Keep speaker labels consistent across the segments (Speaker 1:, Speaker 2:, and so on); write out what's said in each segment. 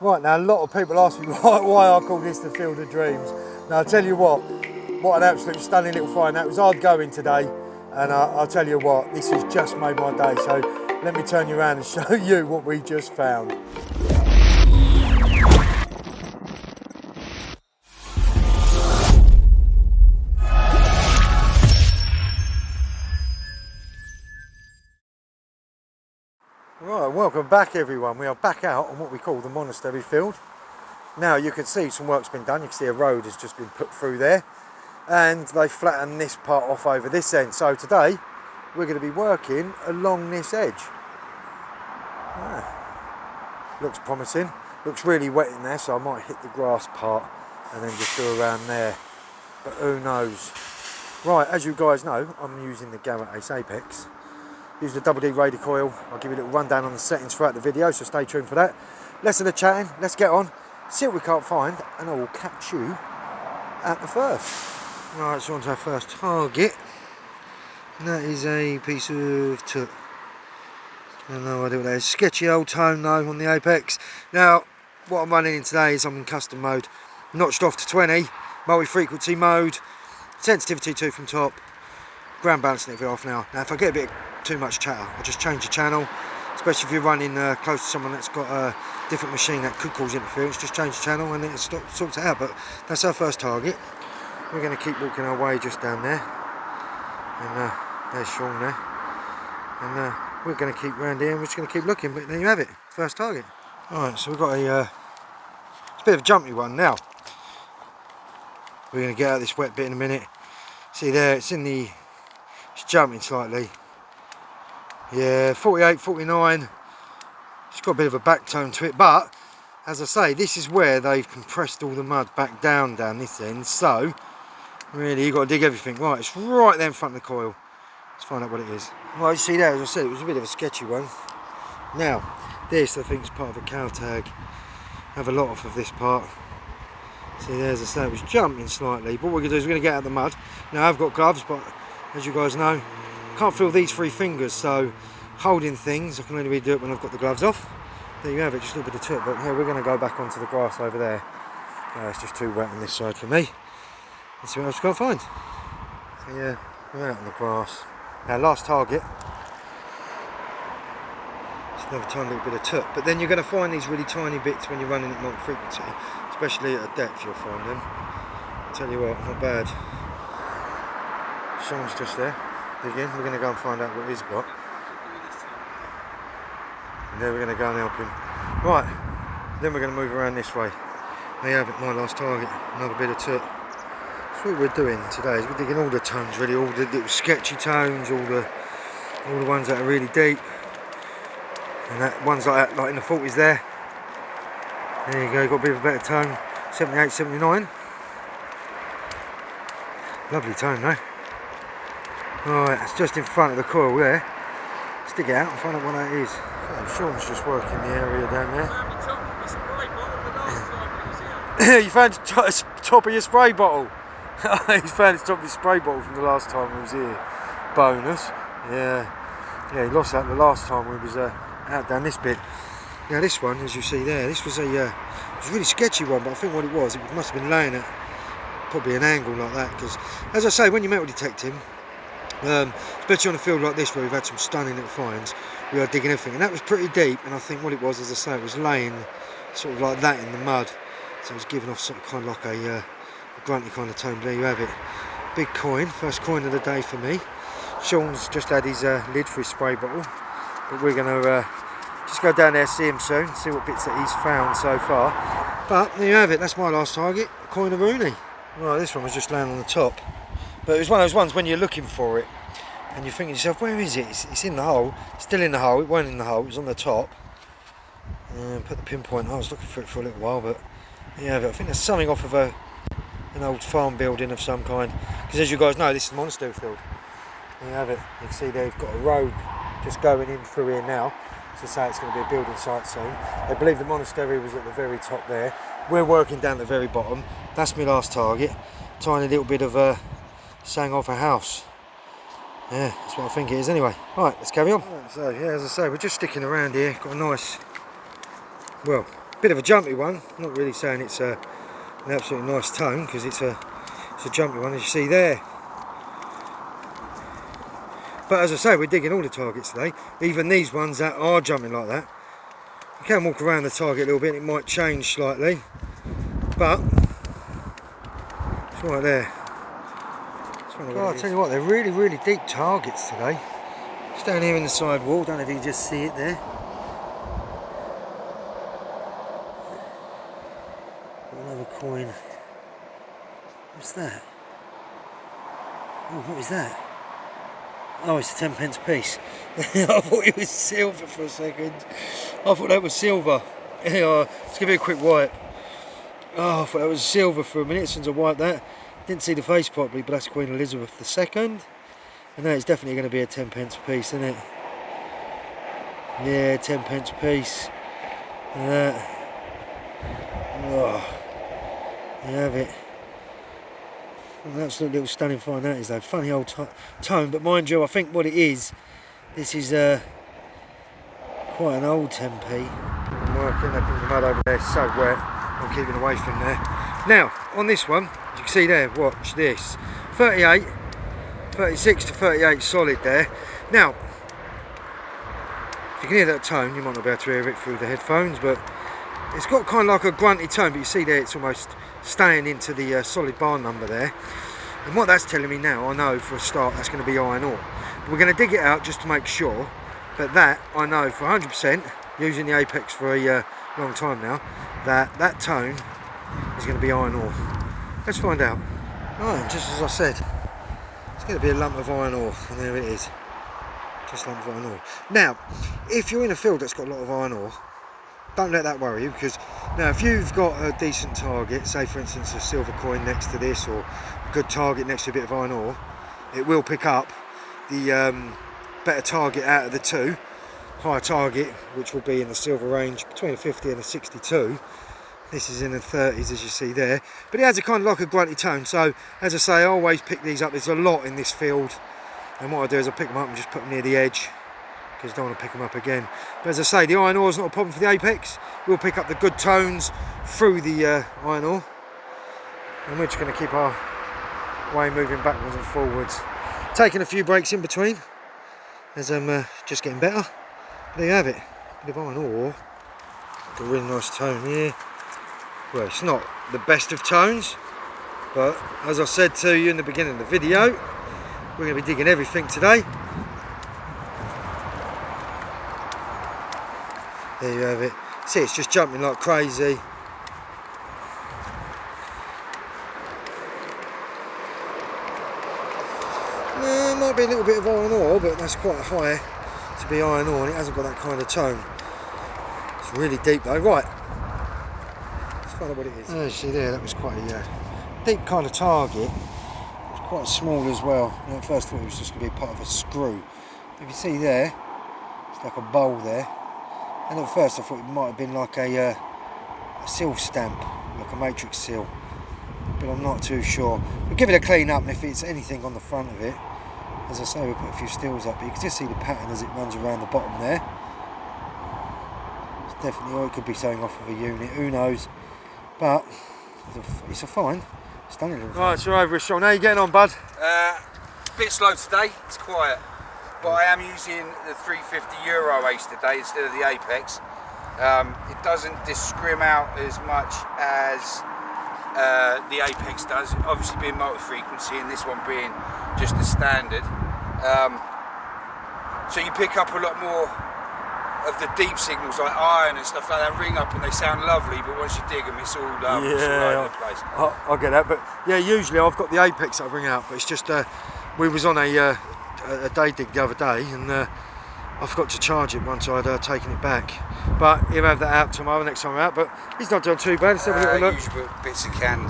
Speaker 1: Right, now a lot of people ask me why I call this the Field of Dreams. Now I'll tell you what an absolute stunning little find. That was hard going today, and I'll tell you what, this has just made my day. So let me turn you around and show you what we just found. Right, welcome back everyone. We are back out on what we call the monastery field. Now you can see some work's been done. You can see a road has just been put through there, and they flattened this part off over this end. So today we're going to be working along this edge. Looks promising. Looks really wet in there, so I might hit the grass part and then just go around there, but who knows. Right, as you guys know, I'm using the Garrett Ace Apex. Use the double D radar coil. I'll give you a little rundown on the settings throughout the video, so stay tuned for that. Less of the chatting, let's get on, see what we can't find, and I will catch you at the first. Right, so on to our first target. And that is a piece of took. I have no idea what that is. Sketchy old tone though on the Apex. Now, what I'm running in today is I'm in custom mode. Notched off to 20, multi-frequency mode, sensitivity 2 from top, ground balancing every half an hour. Now, if I get a bit too much chatter, I'll just change the channel, especially if you're running close to someone that's got a different machine that could cause interference. Just change the channel and it sorts it out. But that's our first target. We're going to keep walking our way just down there, and there's Sean there, and we're going to keep round here and we're just going to keep looking. But there you have it, first target. Alright, so we've got it's a bit of a jumpy one now. We're going to get out of this wet bit in a minute. See there, it's jumping slightly. Yeah, 48, 49. It's got a bit of a back tone to it, but as I say, this is where they've compressed all the mud back down this end. So really, you've got to dig everything. Right, it's right there in front of the coil. Let's find out what it is. Well, you see there, as I said, it was a bit of a sketchy one. Now, this I think is part of a cow tag. I have a lot off of this part. See there, as I say, it was jumping slightly. But what we're going to do is we're going to get out of the mud. Now, I've got gloves, but as you guys know, can't feel these 3 fingers, so holding things, I can only really do it when I've got the gloves off. There you have it, just a little bit of tip. But here, we're going to go back onto the grass over there. It's just too wet on this side for me. Let's see what else we can't find. So yeah, we're out on the grass. Our last target. Just another tiny little bit of tip. But then you're going to find these really tiny bits when you're running at multi-frequency, especially at a depth. You'll find them. I'll tell you what, not bad. Sean's just there. Again, we're going to go and find out what he's got. And then we're going to go and help him. Right, then we're going to move around this way. There you have it, my last target. Another bit of tip. So what we're doing today is we're digging all the tones, really, all the little sketchy tones, all the ones that are really deep. And that ones like that, like in the 40s there. There you go, got a bit of a better tone. 78, 79. Lovely tone though. Alright, it's just in front of the coil there. Stick it out and find out what that is. So Sean's just working the area down there. You found the top of your spray bottle? He's found the top of his spray bottle from the last time we was here. Bonus. Yeah, he lost that the last time we was out down this bit. Now this one, as you see there, this was it was a really sketchy one, but I think what it must have been laying at probably an angle like that, because as I say, when you metal detect him, especially on a field like this where we've had some stunning little finds, we are digging everything, and that was pretty deep. And I think what it was, as I say, it was laying sort of like that in the mud, so it was giving off sort of kind of like a grunty kind of tone. There you have it, big coin, first coin of the day for me. Sean's just had his lid for his spray bottle, but we're going to just go down there, see him soon, see what bits that he's found so far. But there you have it, that's my last target, a coin of Rooney. Right, this one was just laying on the top. But it was one of those ones when you're looking for it and you're thinking to yourself, where is it? It's in the hole, still in the hole. It wasn't in the hole, it was on the top. Put the pinpoint, I was looking for it for a little while, but yeah, I think there's something off of an old farm building of some kind. Because as you guys know, this is the monastery field. There you have it, you can see there you've got a road just going in through here now. To say it's going to be a building site soon. I believe the monastery was at the very top there. We're working down at the very bottom. That's my last target. Tiny little bit of sang off a house. Yeah, that's what I think it is anyway. Right, let's carry on. Right, so yeah, as I say, we're just sticking around here. Got a nice, well, Bit of a jumpy one. Not really saying it's an absolutely nice tone, because it's a jumpy one, as you see there. But as I say, we're digging all the targets today, even these ones that are jumping like that. You can walk around the target a little bit, it might change slightly, but it's right there. Oh, I'll tell you what, they're really, really deep targets today. It's down here in the side wall, don't know if you can just see it there. Another coin. What's that? Oh, what is that? Oh, it's a 10p piece. I thought it was silver for a second. I thought that was silver. Let's give it a quick wipe. Oh, I thought that was silver for a minute since I wiped that. Didn't see the face properly, but that's Queen Elizabeth II. And that is definitely going to be a 10p piece, isn't it? Yeah, 10p piece. And that. Oh, you have it. An absolute little stunning find that is though. Funny old tone, but mind you, I think what it is, this is quite an old 10p. Marking, they put the mud over there, it's so wet. I'm keeping away from there. Now, on this one, you can see there, watch this. 38, 36 to 38 solid there. Now, if you can hear that tone, you might not be able to hear it through the headphones, but it's got kind of like a grunty tone, but you see there it's almost staying into the solid bar number there. And what that's telling me now, I know for a start that's going to be iron ore. But we're going to dig it out just to make sure, but that I know for 100%, using the Apex for a long time now, that tone is going to be iron ore. Let's find out. Right, just as I said, it's going to be a lump of iron ore, and there it is. Just a lump of iron ore. Now, if you're in a field that's got a lot of iron ore, don't let that worry you, because now if you've got a decent target, say for instance a silver coin next to this, or a good target next to a bit of iron ore, it will pick up the better target out of the two. Higher target, which will be in the silver range between a 50 and a 62. This is in the 30s, as you see there, but it has a kind of like a grunty tone. So as I say, I always pick these up. There's a lot in this field, and what I do is I pick them up and just put them near the edge, because I don't want to pick them up again. But as I say, the iron ore is not a problem for the Apex. We'll pick up the good tones through the iron ore, and we're just going to keep our way moving backwards and forwards, taking a few breaks in between as I'm just getting better. But there you have it, a bit of iron ore. Got a really nice tone here. Well, it's not the best of tones, but as I said to you in the beginning of the video, we're going to be digging everything today. There you have it. See, it's just jumping like crazy. It might be a little bit of iron ore, but that's quite high to be iron ore, and it hasn't got that kind of tone. It's really deep though. Right, let's find out what it is. Oh, see there, that was quite a deep kind of target. It was quite small as well. You know, at first I thought it was just going to be part of a screw. If you see there, it's like a bowl there. And at first I thought it might have been like a seal stamp, like a matrix seal, but I'm not too sure. We'll give it a clean up, and if it's anything on the front of it, as I say, we'll put a few steels up, but you can just see the pattern as it runs around the bottom there. It's definitely, or it could be something off of a unit, who knows, but it's a fine. Stunning little
Speaker 2: Right, so over with Sean. How you getting on, bud?
Speaker 3: Bit slow today, it's quiet. But I am using the 350 Euro Ace today instead of the Apex. It doesn't discrim out as much as the Apex does, obviously being multi-frequency and this one being just the standard. So you pick up a lot more of the deep signals like iron and stuff like that ring up, and they sound lovely, but once you dig them it's all, it's all over the place.
Speaker 1: I get that, but yeah, usually I've got the Apex that I bring out, but it's just we was on a day dig the other day, and I forgot to charge it once I'd taken it back. But he'll have that out tomorrow, next time we're out. But he's not doing too bad. Let's have a little look.
Speaker 3: Usually bits of can.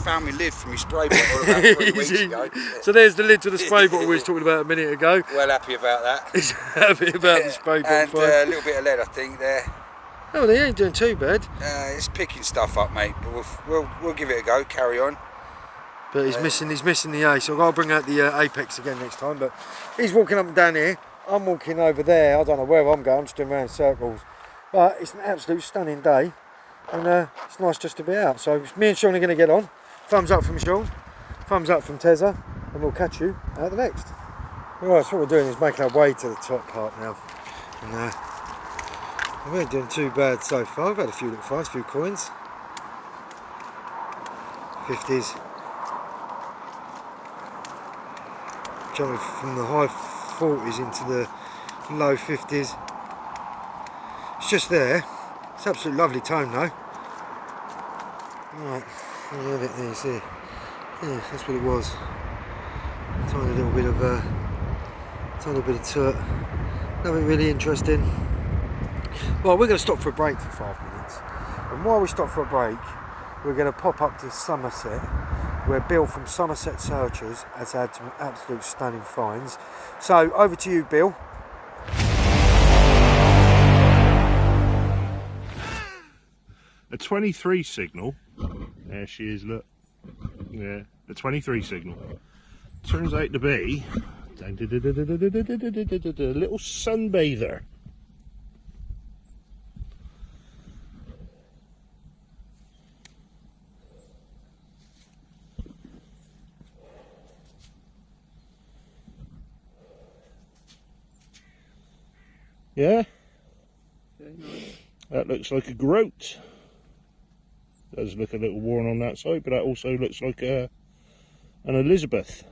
Speaker 3: Found my lid from my spray bottle about 3 weeks ago.
Speaker 1: So there's the lid to the spray bottle we was talking about a minute ago.
Speaker 3: Well happy about that.
Speaker 1: He's happy about the spray bottle.
Speaker 3: And a little bit of lead, I think, there.
Speaker 1: Oh, they ain't doing too bad.
Speaker 3: It's picking stuff up, mate. But we'll give it a go. Carry on.
Speaker 1: But he's missing the ace, so I've got to bring out the Apex again next time. But he's walking up and down here, I'm walking over there, I don't know where I'm going, I'm just doing round circles. but it's an absolute stunning day, and it's nice just to be out. So me and Sean are going to get on. Thumbs up from Sean, thumbs up from Tezza, and we'll catch you at the next. Right, so what we're doing is making our way to the top part now, and we ain't doing too bad so far. We've had a few little finds, a few coins, 50s, jumping from the high 40s into the low 50s. It's just there. It's absolutely lovely tone though. Right, there you have it there, you see. Yeah, that's what it was. Tiny little bit of turt. Nothing really interesting. Well, we're going to stop for a break for 5 minutes. And while we stop for a break, we're going to pop up to Somerset, where Bill from Somerset Searchers has had some absolute stunning finds. So over to you, Bill.
Speaker 4: A 23 signal. There she is, look. Yeah, the 23 signal. Turns out to be a little sunbather. Yeah? Very nice. That looks like a groat. Does look a little worn on that side, but that also looks like an Elizabeth.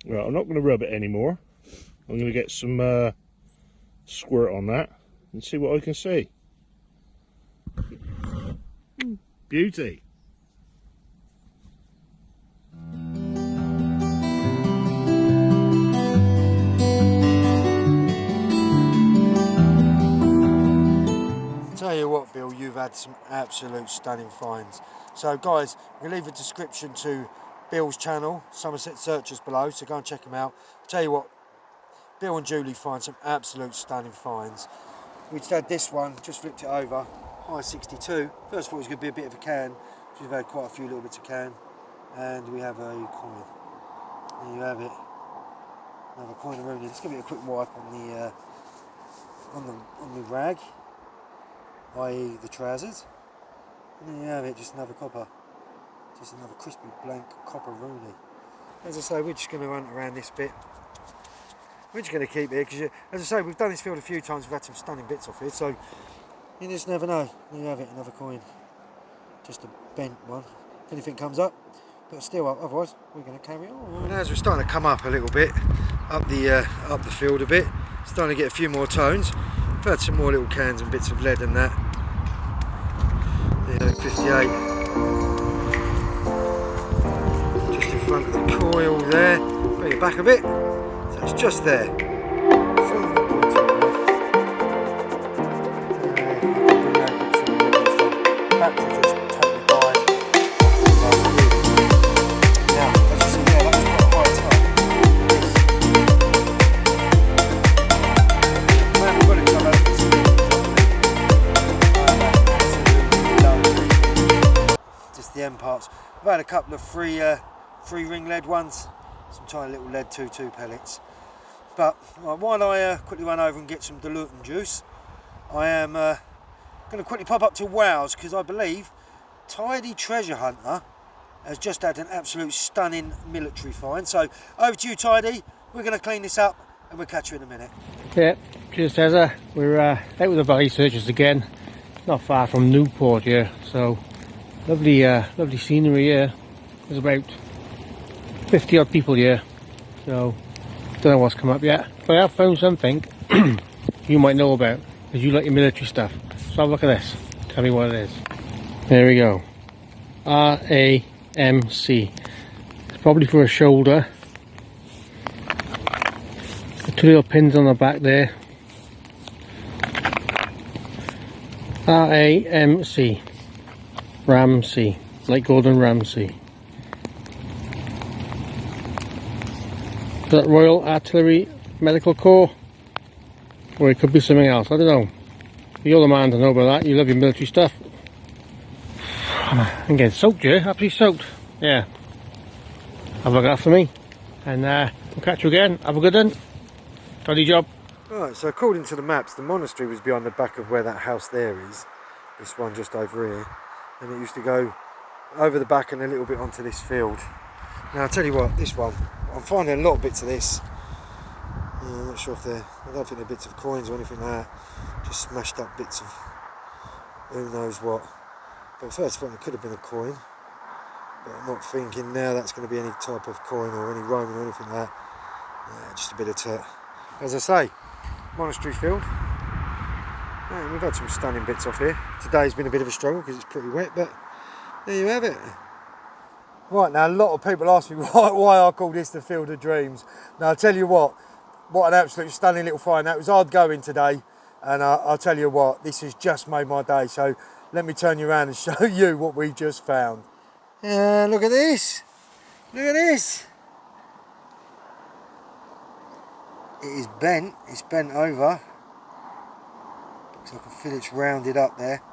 Speaker 4: Right, I'm not going to rub it anymore. I'm going to get some squirt on that and see what I can see. Beauty.
Speaker 1: Tell you what, Bill, you've had some absolute stunning finds. So guys, we'll leave a description to Bill's channel, Somerset Searchers, below, so go and check him out. Tell you what, Bill and Julie find some absolute stunning finds. We just had this one, just flipped it over, high 62. First thought it was going to be a bit of a can. We've had quite a few little bits of can, and we have a coin. There you have it. Another coin of Rooney. Let's give it a quick wipe on the rag, i.e. the trousers. And there you have it, just another copper. Just another crispy blank copper Rooney. As I say, we're just going to run around this bit. We're just going to keep it, because as I say, we've done this field a few times, we've had some stunning bits off it, so you just never know. There you have it, another coin. Just a bent one. If anything comes up, but still, otherwise we're going to carry on. And as we're starting to come up a little bit, up the field a bit, starting to get a few more tones. We've had some more little cans and bits of lead and that. There, 58. Just in front of the coil there. Bring it back a bit. So it's just there. Parts. I've had a couple of free ring lead ones, some tiny little lead 2-2 pellets. But while I quickly run over and get some dilutant juice, I am going to quickly pop up to Wales, because I believe Tidy Treasure Hunter has just had an absolute stunning military find. So over to you, Tidy. We're going to clean this up and we'll catch you in a minute.
Speaker 5: Yeah, cheers Tezza. We're out with the Valley Searchers again, not far from Newport here, so lovely lovely scenery here. There's about 50 odd people here, so don't know what's come up yet, but I have found something you might know about, because you like your military stuff. So have a look at this, tell me what it is. There we go, RAMC. It's probably for a shoulder. The two little pins on the back there. RAMC. Ramsey, like Gordon Ramsay. Is that Royal Artillery Medical Corps? Or it could be something else, I don't know. You're the man to know about that, you love your military stuff. I'm getting soaked here, absolutely soaked. Yeah. Have a look at that for me. And we'll catch you again, have a good one. Tidy job.
Speaker 1: Right, so according to the maps, the monastery was behind the back of where that house there is. This one just over here. And it used to go over the back and a little bit onto this field. Now I'll tell you what, this one, I'm finding a lot of bits of this. I'm not sure if they're, I don't think they're bits of coins or anything like that. Just smashed up bits of who knows what. But first I thought it could have been a coin. But I'm not thinking now that's going to be any type of coin or any Roman or anything like that. Just a bit of dirt. As I say, monastery field. Yeah, we've had some stunning bits off here. Today's been a bit of a struggle because it's pretty wet, but there you have it. Right, now a lot of people ask me why I call this the Field of Dreams. Now I'll tell you what an absolute stunning little find. That was hard going today, and I'll tell you what, this has just made my day. So let me turn you around and show you what we've just found. Look at this. Look at this. It is bent. It's bent over. Looks like I can feel it's rounded up there.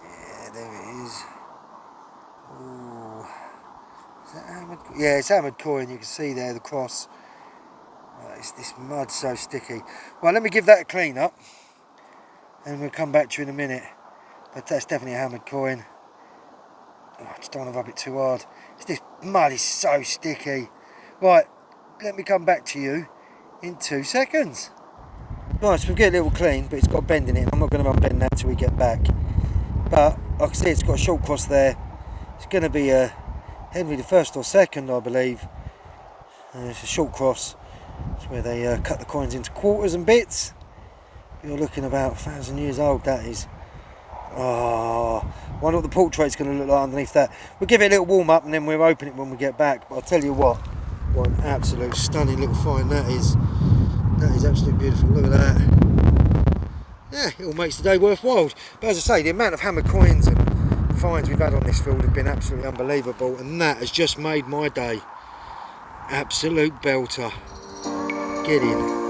Speaker 1: Yeah, there it is. Ooh. Is that hammered? Yeah, it's hammered coin. You can see there the cross. It's this mud so sticky. Well, let me give that a clean up, and we'll come back to you in a minute. But that's definitely a hammered coin. Oh, I just don't want to rub it too hard. This mud is so sticky. Right, let me come back to you in 2 seconds. Right, so we'll get a little clean, but it's got a bend in it. I'm not going to unbend that until we get back. But like I say, it's got a short cross there. It's going to be Henry the First or Second, I believe. It's a short cross. It's where they cut the coins into quarters and bits. You're looking about 1,000 years old, that is. Oh, wonder what the portrait's going to look like underneath that. We'll give it a little warm up and then we'll open it when we get back. But I'll tell you what an absolute stunning little find that is. That is absolutely beautiful. Look at that. Yeah, it all makes the day worthwhile. But as I say, the amount of hammer coins and finds we've had on this field have been absolutely unbelievable, and that has just made my day. Absolute belter. Get in.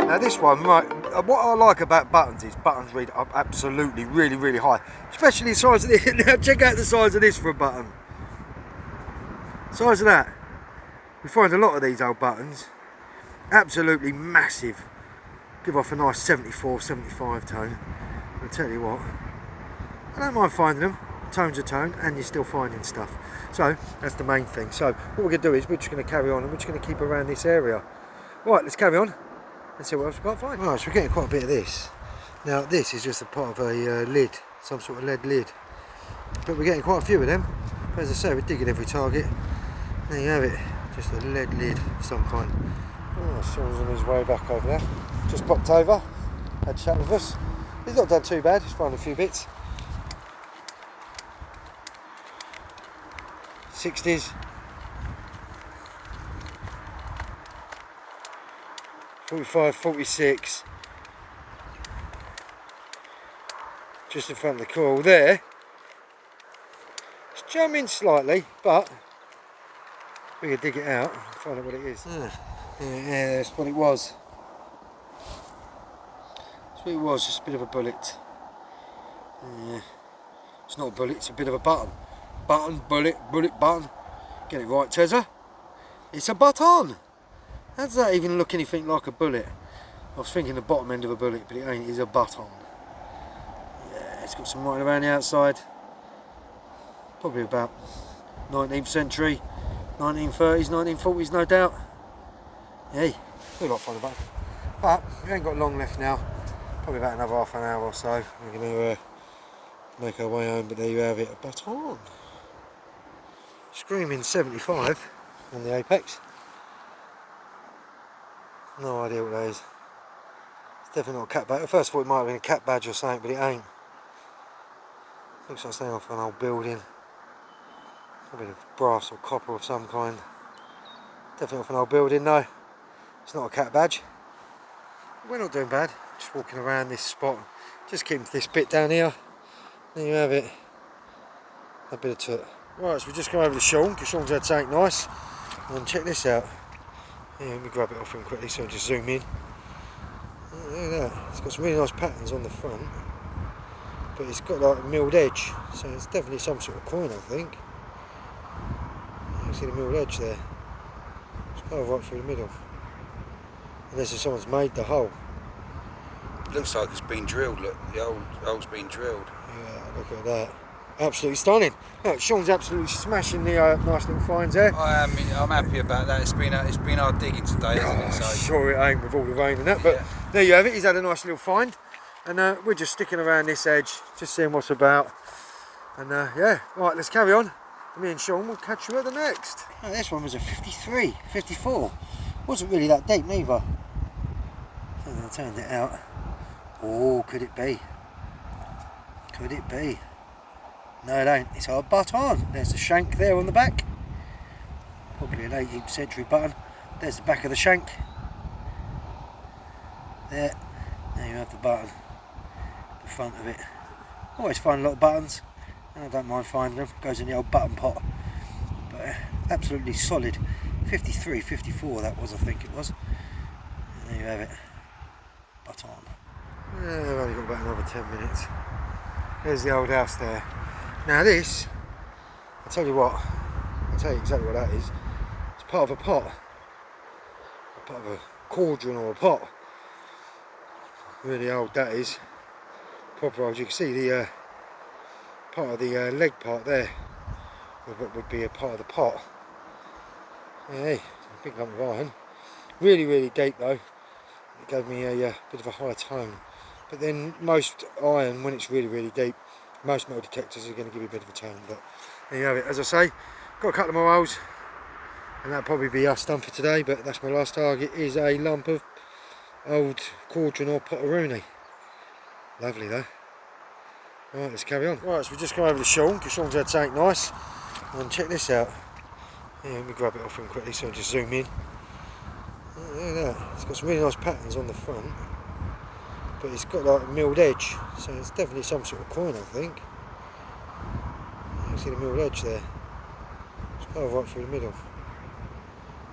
Speaker 1: Now this one, right, what I like about buttons is buttons read up absolutely really high, especially the size of this. Now check out the size of this for a button. Size of that. We find a lot of these old buttons absolutely massive, give off a nice 74, 75 tone. I'll tell you what, I don't mind finding them. Tone's a tone, and you're still finding stuff. So that's the main thing. So what we're going to do is we're just going to carry on and we're just going to keep around this area. Right, let's carry on. Let's see what else we've got to find. Right, so we're getting quite a bit of this. Now this is just a part of a lid, some sort of lead lid. But we're getting quite a few of them. But as I say, we're digging every target. There you have it, just a lead lid of some kind. Oh, Sean's on his way back over there. Just popped over, had a chat with us. He's not done too bad, he's found a few bits. 60s. 45, 46, just in front of the coil there. It's jamming slightly, but we can dig it out and find out what it is. Yeah, that's what it was. That's what it was, just a bit of a bullet. Yeah. It's not a bullet, it's a bit of a button. Button, bullet, bullet, button. Get it right, Tezza. It's a button. How does that even look anything like a bullet? I was thinking the bottom end of a bullet, but it ain't. It's a button. Yeah, it's got some writing around the outside. Probably about 19th century, 1930s, 1940s, no doubt. Hey, we're not fond of button. But we ain't got long left now. Probably about another half an hour or so. We're going to make our way home, but there you have it, a button. Screaming 75 on the apex. No idea what that is. It's definitely not a cat badge. At first I thought it might have been a cat badge or something, but it ain't. Looks like something off an old building. Probably brass or copper of some kind. Definitely off an old building, no. It's not a cat badge. We're not doing bad. Just walking around this spot. Just keeping this bit down here. There you have it. A bit of toot. Right, so we just come over to Sean, because Sean's had something nice. And check this out. Yeah, let me grab it off him quickly so I'll just zoom in. Oh, look at that. It's got some really nice patterns on the front. but it's got like a milled edge, so it's definitely some sort of coin, I think. You can see the milled edge there. It's kind of right through the middle. Unless if someone's made the hole.
Speaker 3: Looks like it's been drilled. Look, the hole's been drilled.
Speaker 1: Yeah, look at that. Absolutely stunning. Look, Sean's absolutely smashing the nice little finds there.
Speaker 3: I'm happy about that. It's been hard digging today, hasn't it? So
Speaker 1: Sure it ain't with all the rain and that, but there you have it. He's had a nice little find, and we're just sticking around this edge, just seeing what's about. And yeah, right, let's carry on. Me and Sean will catch you at the next. Oh, this one was a 53, 54. Wasn't really that deep neither. So I turned it out. Oh, could it be? Could it be? No, it ain't. It's our button. There's the shank there on the back. Probably an 18th century button. There's the back of the shank. There you have the button. The front of it. Always find a lot of buttons, and I don't mind finding them. Goes in the old button pot. But absolutely solid. 53, 54 that was, I think it was. And there you have it. Button. Yeah, I've only got about another 10 minutes. There's the old house there. Now this, I'll tell you exactly what that is. It's part of a pot. Part of a cauldron or a pot. Really old that is. Proper old. You can see the part of the leg part there. Would be a part of the pot. Hey, big lump of iron. Really, really deep though. It gave me a bit of a high tone. But then most iron, when it's really, really deep, most metal detectors are going to give you a bit of a tone. But there you have it. As I say, got a couple more holes, and that'll probably be us done for today. But that's my last target. Is a lump of old cauldron or potteroony. Lovely though. Right, let's carry on. Right, so we just come over to Sean because Sean's had something nice. And check this out. Yeah, let me grab it off him quickly so I'll just zoom in. Oh, look at that. It's got some really nice patterns on the front. But it's got like a milled edge, so it's definitely some sort of coin, I think. You can see the milled edge there. It's kind of right through the middle.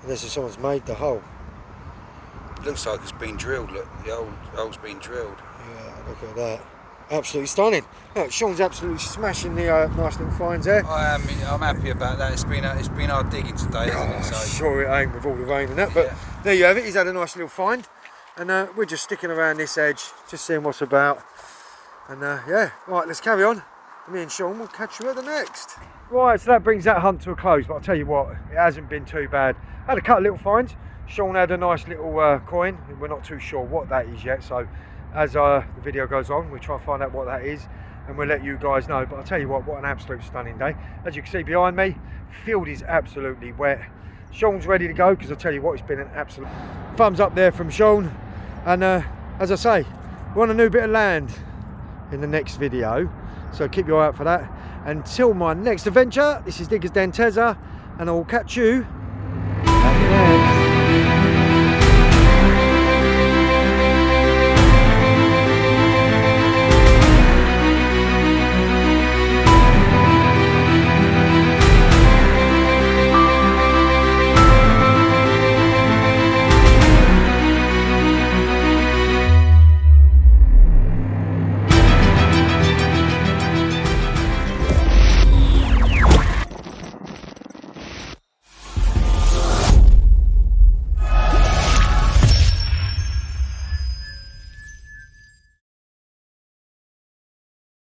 Speaker 1: Unless if someone's made the hole.
Speaker 3: looks like it's been drilled. Look, the hole's been drilled.
Speaker 1: Yeah, look at that. Absolutely stunning. Look, Sean's absolutely smashing the nice little finds there.
Speaker 3: I'm happy about that. It's been hard digging today, hasn't it? So
Speaker 1: Sure it ain't with all the rain and that, but there you have it. He's had a nice little find, and we're just sticking around this edge, just seeing what's about. And yeah, right, let's carry on. Me and Sean will catch you at the next. Right, so that brings that hunt to a close, but I'll tell you what, it hasn't been too bad. I had a couple of little finds. Sean had a nice little coin. We're not too sure what that is yet, so as the video goes on, we'll try and find out what that is, and we'll let you guys know. But I'll tell you what an absolute stunning day. As you can see behind me, field is absolutely wet. Sean's ready to go, because I'll tell you what, it's been an absolute thumbs up there from Sean. And as I say, we're on a new bit of land in the next video, so keep your eye out for that. Until my next adventure, this is Diggers Den Tezza, and I will catch you